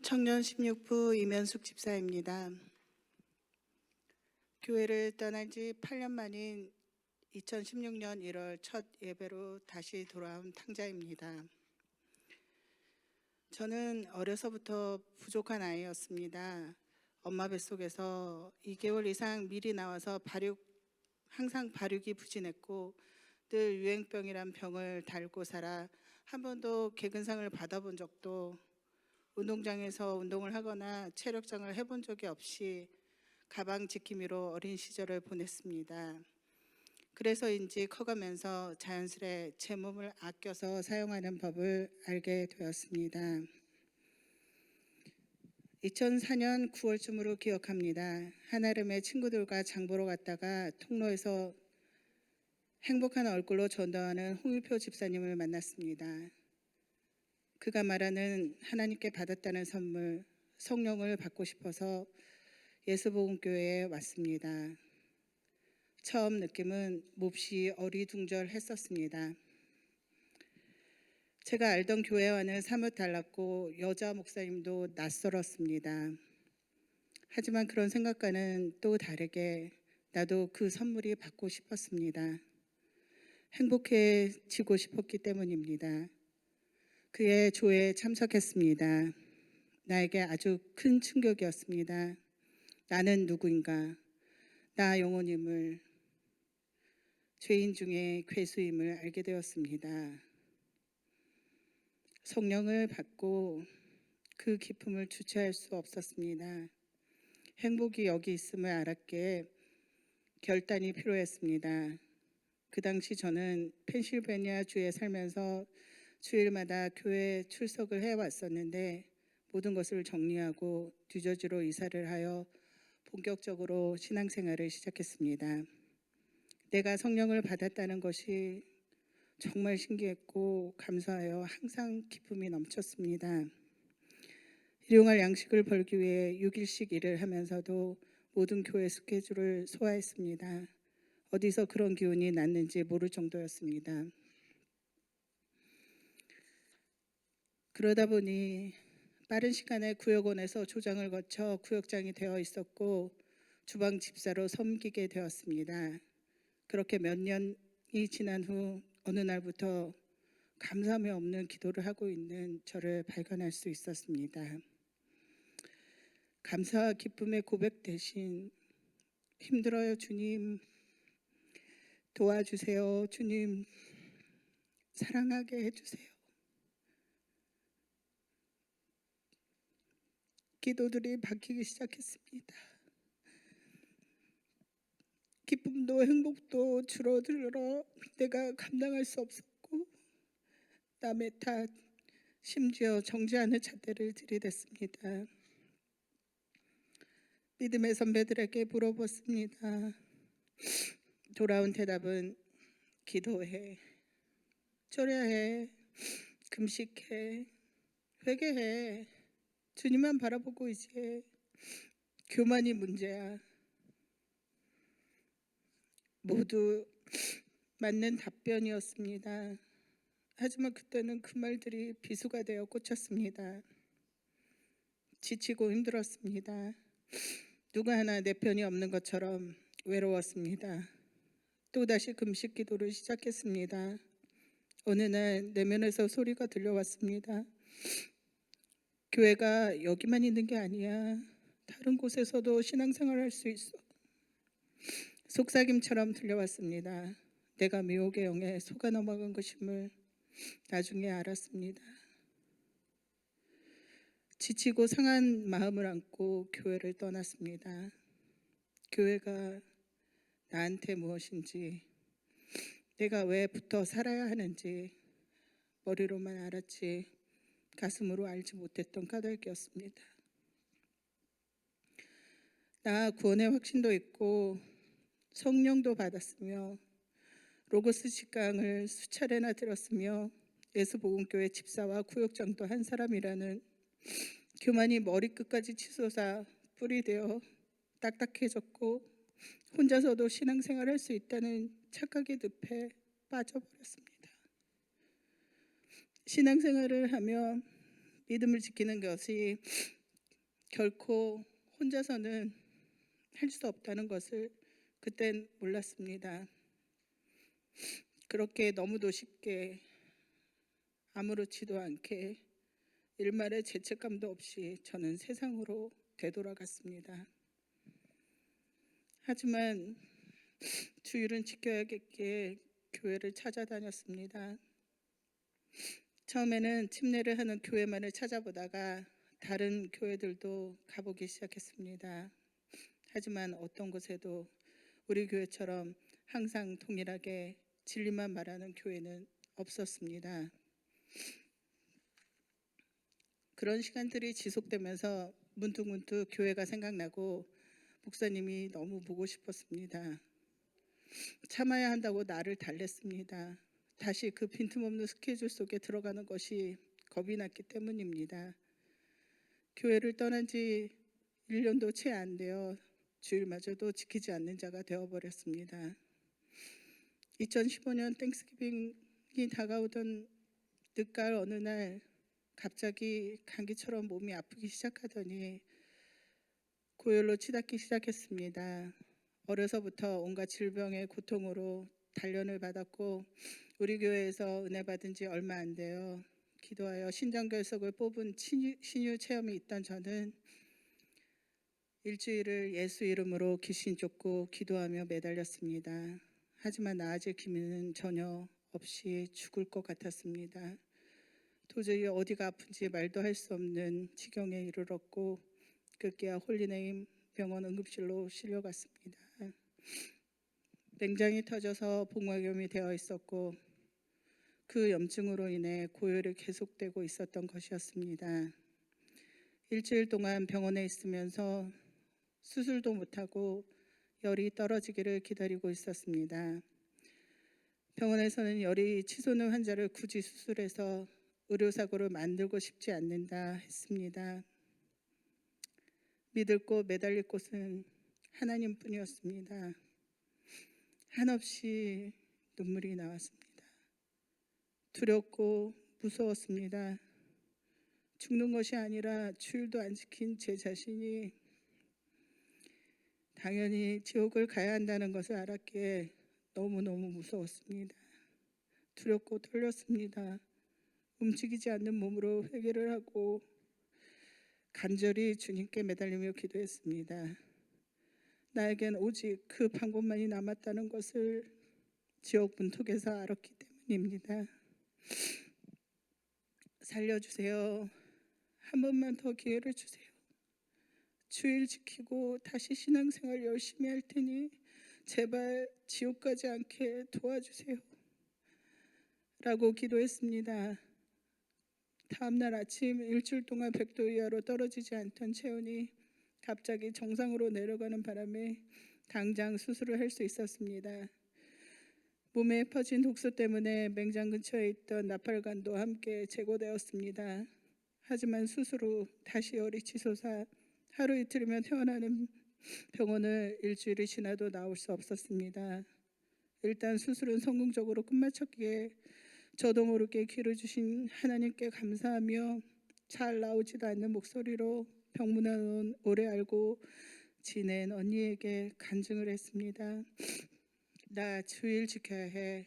청년 16부 이면숙 집사입니다. 교회를 떠난 지 8년 만인 2016년 1월 첫 예배로 다시 돌아온 탕자입니다. 저는 어려서부터 부족한 아이였습니다. 엄마 뱃속에서 2개월 이상 미리 나와서 항상 발육이 부진했고 늘 유행병이란 병을 달고 살아 한 번도 개근상을 받아본 적도, 운동장에서 운동을 하거나 체력장을 해본 적이 없이 가방 지킴이로 어린 시절을 보냈습니다. 그래서인지 커가면서 자연스레 제 몸을 아껴서 사용하는 법을 알게 되었습니다. 2004년 9월쯤으로 기억합니다. 한아름에 친구들과 장 보러 갔다가 통로에서 행복한 얼굴로 전도하는 홍일표 집사님을 만났습니다. 그가 말하는 하나님께 받았다는 선물, 성령을 받고 싶어서 예수복음교회에 왔습니다. 처음 느낌은 몹시 어리둥절했었습니다. 제가 알던 교회와는 사뭇 달랐고 여자 목사님도 낯설었습니다. 하지만 그런 생각과는 또 다르게 나도 그 선물이 받고 싶었습니다. 행복해지고 싶었기 때문입니다. 그의 조에 참석했습니다. 나에게 아주 큰 충격이었습니다. 나는 누구인가? 나 영혼임을, 죄인 중에 괴수임을 알게 되었습니다. 성령을 받고 그 기쁨을 주체할 수 없었습니다. 행복이 여기 있음을 알았기에 결단이 필요했습니다. 그 당시 저는 펜실베니아 주에 살면서 주일마다 교회에 출석을 해왔었는데 모든 것을 정리하고 뉴저지로 이사를 하여 본격적으로 신앙생활을 시작했습니다. 내가 성령을 받았다는 것이 정말 신기했고 감사하여 항상 기쁨이 넘쳤습니다. 일용할 양식을 벌기 위해 6일씩 일을 하면서도 모든 교회 스케줄을 소화했습니다. 어디서 그런 기운이 났는지 모를 정도였습니다. 그러다 보니 빠른 시간에 구역원에서 조장을 거쳐 구역장이 되어 있었고 주방 집사로 섬기게 되었습니다. 그렇게 몇 년이 지난 후 어느 날부터 감사함이 없는 기도를 하고 있는 저를 발견할 수 있었습니다. 감사와 기쁨의 고백 대신 힘들어요 주님, 도와주세요 주님, 사랑하게 해주세요, 기도들이 바뀌기 시작했습니다. 기쁨도 행복도 줄어들어 내가 감당할 수 없었고 남의 탓, 심지어 정죄하는 잣대를 들이댔습니다. 믿음의 선배들에게 물어봤습니다. 돌아온 대답은 기도해, 절야해, 금식해, 회개해, 주님만 바라보고 이제 교만이 문제야. 모두 맞는 답변이었습니다. 하지만 그때는 그 말들이 비수가 되어 꽂혔습니다. 지치고 힘들었습니다. 누가 하나 내 편이 없는 것처럼 외로웠습니다. 또다시 금식 기도를 시작했습니다. 어느 날 내면에서 소리가 들려왔습니다. 교회가 여기만 있는 게 아니야. 다른 곳에서도 신앙생활 할 수 있어. 속삭임처럼 들려왔습니다. 내가 미혹의 영에 속아 넘어간 것임을 나중에 알았습니다. 지치고 상한 마음을 안고 교회를 떠났습니다. 교회가 나한테 무엇인지, 내가 왜 붙어 살아야 하는지 머리로만 알았지 가슴으로 알지 못했던 까닭이었습니다. 나 구원의 확신도 있고 성령도 받았으며 로고스 직강을 수차례나 들었으며 예수복음교회 집사와 구역장도 한 사람이라는 교만이 머리끝까지 치솟아 뿔이 되어 딱딱해졌고 혼자서도 신앙생활할 수 있다는 착각의 늪에 빠져버렸습니다. 신앙생활을 하며 믿음을 지키는 것이 결코 혼자서는 할 수 없다는 것을 그땐 몰랐습니다. 그렇게 너무도 쉽게 아무렇지도 않게 일말의 죄책감도 없이 저는 세상으로 되돌아갔습니다. 하지만 주일은 지켜야겠기에 교회를 찾아다녔습니다. 처음에는 침례를 하는 교회만을 찾아보다가 다른 교회들도 가보기 시작했습니다. 하지만 어떤 곳에도 우리 교회처럼 항상 동일하게 진리만 말하는 교회는 없었습니다. 그런 시간들이 지속되면서 문득문득 교회가 생각나고 목사님이 너무 보고 싶었습니다. 참아야 한다고 나를 달랬습니다. 다시 그 빈틈없는 스케줄 속에 들어가는 것이 겁이 났기 때문입니다. 교회를 떠난 지 1년도 채 안 되어 주일마저도 지키지 않는 자가 되어버렸습니다. 2015년 땡스기빙이 다가오던 늦가을 어느 날 갑자기 감기처럼 몸이 아프기 시작하더니 고열로 치닫기 시작했습니다. 어려서부터 온갖 질병의 고통으로 단련을 받았고 우리 교회에서 은혜 받은 지 얼마 안 돼요. 기도하여 신장결석을 뽑은 신유 체험이 있던 저는 일주일을 예수 이름으로 귀신 쫓고 기도하며 매달렸습니다. 하지만 나아질 기미는 전혀 없이 죽을 것 같았습니다. 도저히 어디가 아픈지 말도 할 수 없는 지경에 이르렀고 급기야 홀리네임 병원 응급실로 실려갔습니다. 맹장이 터져서 복막염이 되어 있었고 그 염증으로 인해 고열이 계속되고 있었던 것이었습니다. 일주일 동안 병원에 있으면서 수술도 못하고 열이 떨어지기를 기다리고 있었습니다. 병원에서는 열이 치솟는 환자를 굳이 수술해서 의료사고를 만들고 싶지 않는다 했습니다. 믿을 곳 매달릴 곳은 하나님뿐이었습니다. 한없이 눈물이 나왔습니다. 두렵고 무서웠습니다. 죽는 것이 아니라 주일도 안 지킨 제 자신이 당연히 지옥을 가야 한다는 것을 알았기에 너무너무 무서웠습니다. 두렵고 떨렸습니다. 움직이지 않는 몸으로 회개를 하고 간절히 주님께 매달리며 기도했습니다. 나에겐 오직 그 방법만이 남았다는 것을 지옥 문턱에서 알았기 때문입니다. 살려주세요. 한 번만 더 기회를 주세요. 주일 지키고 다시 신앙생활 열심히 할 테니 제발 지옥 가지 않게 도와주세요. 라고 기도했습니다. 다음날 아침 일주일 동안 100도 이하로 떨어지지 않던 체온이 갑자기 정상으로 내려가는 바람에 당장 수술을 할 수 있었습니다. 몸에 퍼진 독소 때문에 맹장 근처에 있던 나팔관도 함께 제거되었습니다. 하지만 수술 후 다시 열이 치솟아 하루 이틀이면 퇴원하는 병원을 일주일이 지나도 나올 수 없었습니다. 일단 수술은 성공적으로 끝마쳤기에 저도 모르게 기를 주신 하나님께 감사하며 잘 나오지도 않는 목소리로 병문안 오래 알고 지낸 언니에게 간증을 했습니다. 나 주일 지켜야 해.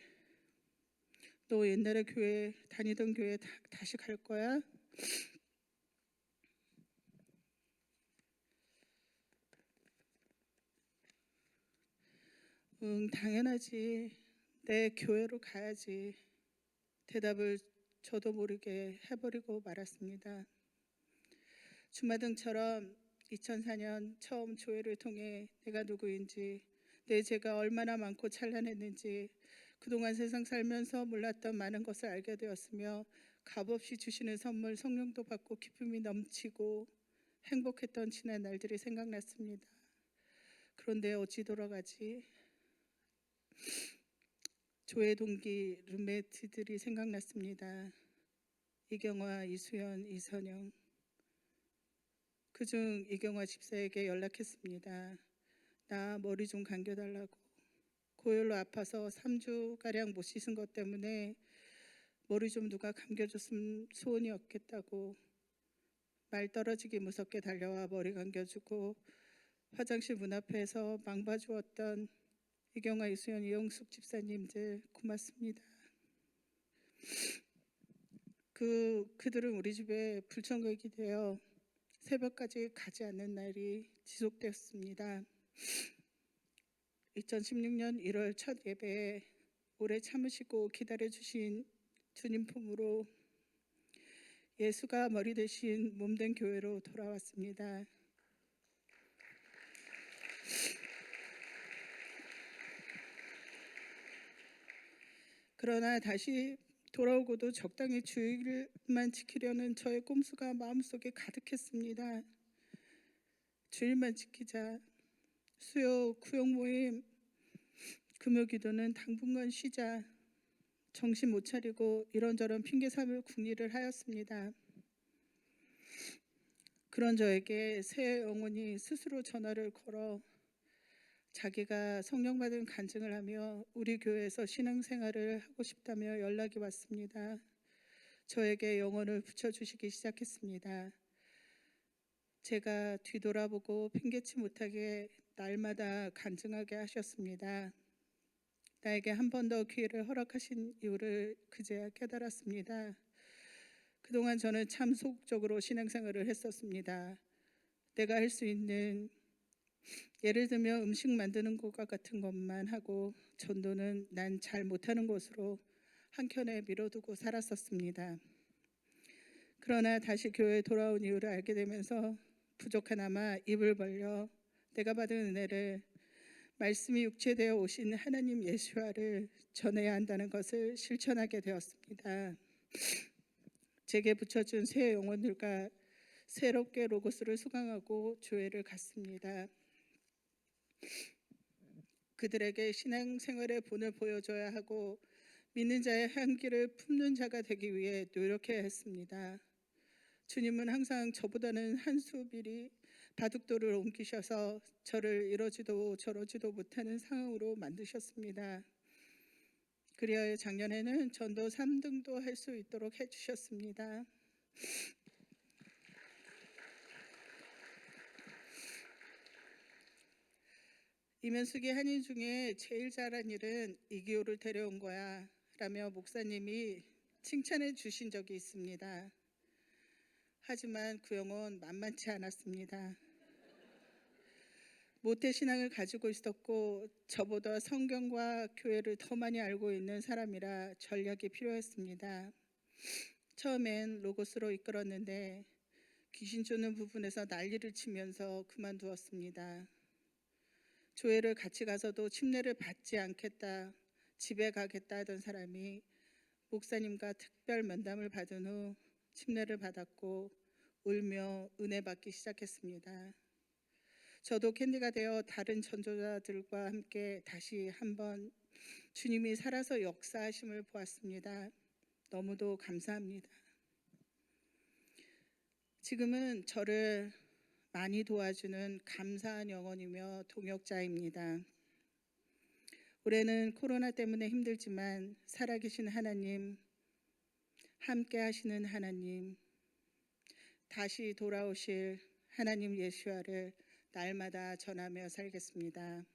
너 옛날에 교회 다니던 교회 다시 갈 거야? 응, 당연하지. 내 교회로 가야지. 대답을 저도 모르게 해버리고 말았습니다. 주마등처럼 2004년 처음 조회를 통해 내가 누구인지, 내 죄가 얼마나 많고 찬란했는지, 그동안 세상 살면서 몰랐던 많은 것을 알게 되었으며 값없이 주시는 선물 성령도 받고 기쁨이 넘치고 행복했던 지난 날들이 생각났습니다. 그런데 어찌 돌아가지? 조회 동기 룸메이트들이 생각났습니다. 이경화, 이수연, 이선영. 그중 이경화 집사에게 연락했습니다. 나 머리 좀 감겨달라고. 고열로 아파서 3주가량 못 씻은 것 때문에 머리 좀 누가 감겨줬으면 소원이었겠다고 말 떨어지기 무섭게 달려와 머리 감겨주고 화장실 문 앞에서 망봐주었던 이경아, 이수연, 이영숙 집사님들 고맙습니다. 그들은 우리 집에 불청객이 되어 새벽까지 가지 않는 날이 지속되었습니다. 2016년 1월 첫 예배에 오래 참으시고 기다려주신 주님 품으로 예수가 머리 대신 몸된 교회로 돌아왔습니다. 그러나 다시 돌아오고도 적당히 주일만 지키려는 저의 꼼수가 마음속에 가득했습니다. 주일만 지키자. 수요 구역 모임, 금요 기도는 당분간 쉬자. 정신 못 차리고 이런저런 핑계 삼을 궁리를 하였습니다. 그런 저에게 새 영혼이 스스로 전화를 걸어 자기가 성령 받은 간증을 하며 우리 교회에서 신앙생활을 하고 싶다며 연락이 왔습니다. 저에게 영혼을 붙여주시기 시작했습니다. 제가 뒤돌아보고 핑계치 못하게 날마다 간증하게 하셨습니다. 나에게 한 번 더 기회를 허락하신 이유를 그제야 깨달았습니다. 그동안 저는 참 소극적으로 신앙생활을 했었습니다. 내가 할 수 있는, 예를 들면 음식 만드는 것과 같은 것만 하고 전도는 난 잘 못하는 것으로 한켠에 밀어두고 살았었습니다. 그러나 다시 교회에 돌아온 이유를 알게 되면서 부족하나마 입을 벌려 내가 받은 은혜를, 말씀이 육체되어 오신 하나님 예수와를 전해야 한다는 것을 실천하게 되었습니다. 제게 붙여준 새 영혼들과 새롭게 로고스를 수강하고 교회를 갔습니다. 그들에게 신앙생활의 본을 보여줘야 하고 믿는 자의 향기를 품는 자가 되기 위해 노력해야 했습니다. 주님은 항상 저보다는 한 수 미리 바둑돌을 옮기셔서 저를 이러지도 저러지도 못하는 상황으로 만드셨습니다. 그리하여 작년에는 전도 3등도 할 수 있도록 해주셨습니다. 이면숙이 한인 중에 제일 잘한 일은 이기호를 데려온 거야 라며 목사님이 칭찬해 주신 적이 있습니다. 하지만 그 영혼 만만치 않았습니다. 모태신앙을 가지고 있었고 저보다 성경과 교회를 더 많이 알고 있는 사람이라 전략이 필요했습니다. 처음엔 로고스로 이끌었는데 귀신 쫓는 부분에서 난리를 치면서 그만두었습니다. 교회를 같이 가서도 침례를 받지 않겠다, 집에 가겠다 하던 사람이 목사님과 특별 면담을 받은 후 침례를 받았고 울며 은혜 받기 시작했습니다. 저도 캔디가 되어 다른 전도자들과 함께 다시 한번 주님이 살아서 역사하심을 보았습니다. 너무도 감사합니다. 지금은 저를 많이 도와주는 감사한 영혼이며 동역자입니다. 올해는 코로나 때문에 힘들지만 살아계신 하나님, 함께 하시는 하나님, 다시 돌아오실 하나님 예수와를 날마다 전하며 살겠습니다.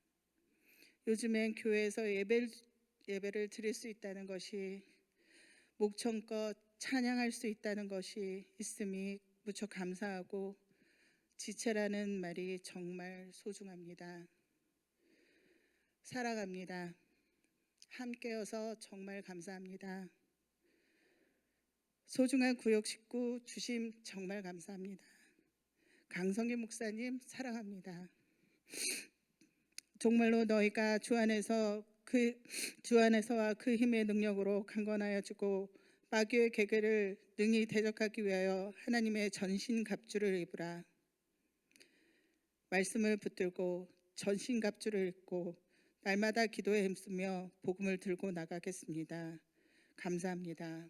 요즘엔 교회에서 예배를 드릴 수 있다는 것이, 목청껏 찬양할 수 있다는 것이 있음이 무척 감사하고 지체라는 말이 정말 소중합니다. 사랑합니다. 함께여서 정말 감사합니다. 소중한 구역 식구 주심 정말 감사합니다. 강성기 목사님 사랑합니다. 정말로 너희가 주 안에서와 그 힘의 능력으로 강건하여지고 마귀의 계계를 능히 대적하기 위하여 하나님의 전신갑주를 입으라. 말씀을 붙들고 전신갑주를 입고 날마다 기도에 힘쓰며 복음을 들고 나가겠습니다. 감사합니다.